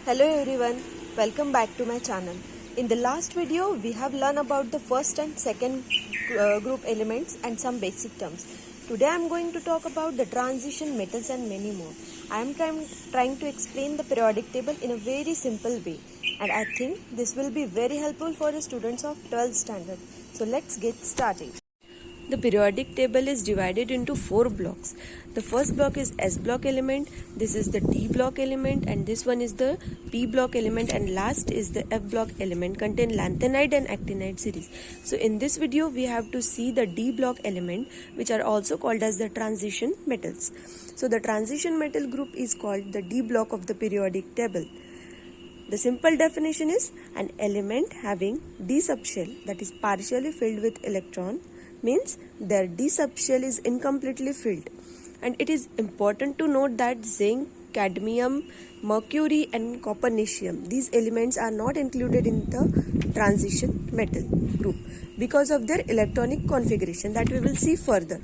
Hello everyone, welcome back to my channel. In the last video, we have learned about the first and second group elements and some basic terms. Today I am going to talk about the transition metals and many more. I am trying to explain the periodic table in a very simple way, and I think this will be very helpful for the students of 12th standard. So let's get started. The periodic table is divided into 4 blocks. The first block is S block element, this is the D block element, and this one is the P block element, and last is the F block element contain lanthanide and actinide series. So in this video we have to see the D block element, which are also called as the transition metals. So the transition metal group is called the D block of the periodic table. The simple definition is an element having D subshell that is partially filled with electron means their D subshell is incompletely filled. And it is important to note that zinc, cadmium, mercury and copernicium, these elements are not included in the transition metal group because of their electronic configuration that we will see further.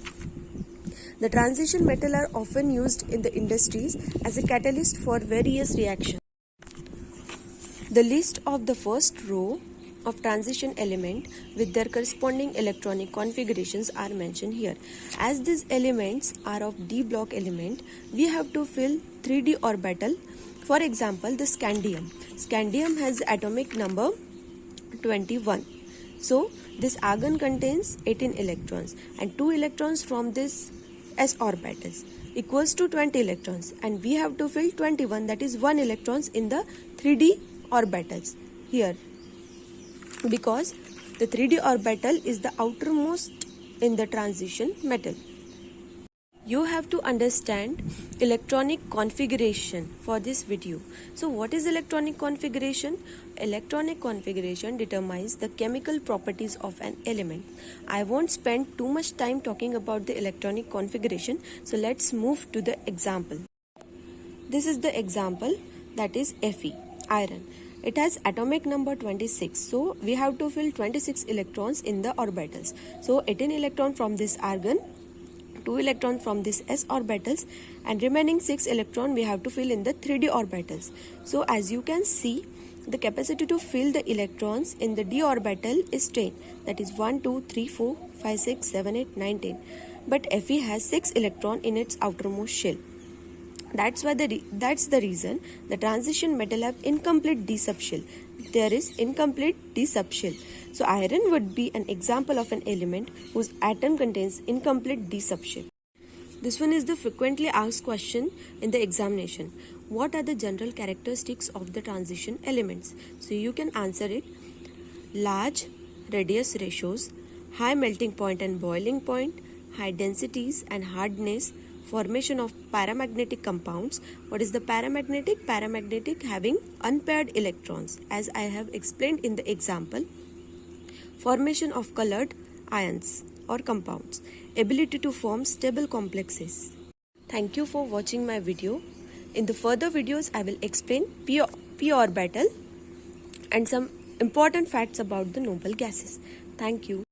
The transition metal are often used in the industries as a catalyst for various reactions. The list of the first row of transition element with their corresponding electronic configurations are mentioned here. As these elements are of D block element, we have to fill 3D orbital. For example, the scandium. Scandium has atomic number 21. So this argon contains 18 electrons and 2 electrons from this s orbitals equals to 20 electrons, and we have to fill 21, that is 1 electrons in the 3D orbitals here, because the 3D orbital is the outermost in the transition metal. You have to understand electronic configuration for this video. So what is electronic configuration? Electronic configuration determines the chemical properties of an element. I won't spend too much time talking about the electronic configuration, so let's move to the example. This is the example, that is Fe, iron. It has atomic number 26, so we have to fill 26 electrons in the orbitals. So 18 electron from this argon, 2 electron from this s orbitals, and remaining 6 electron we have to fill in the 3D orbitals. So as you can see, the capacity to fill the electrons in the d orbital is 10, that is 1, 2, 3, 4, 5, 6, 7, 8, 9, 10. But Fe has 6 electron in its outermost shell. That's the reason the transition metal have incomplete D subshell. There is incomplete D subshell. So iron would be an example of an element whose atom contains incomplete D subshell. This one is the frequently asked question in the examination. What are the general characteristics of the transition elements? So you can answer it: large radius ratios, high melting point and boiling point, high densities and hardness, formation of paramagnetic compounds. What is the paramagnetic? Paramagnetic having unpaired electrons, as I have explained in the example. Formation of colored ions or compounds. Ability to form stable complexes. Thank you for watching my video. In the further videos, I will explain p orbital and some important facts about the noble gases. Thank you.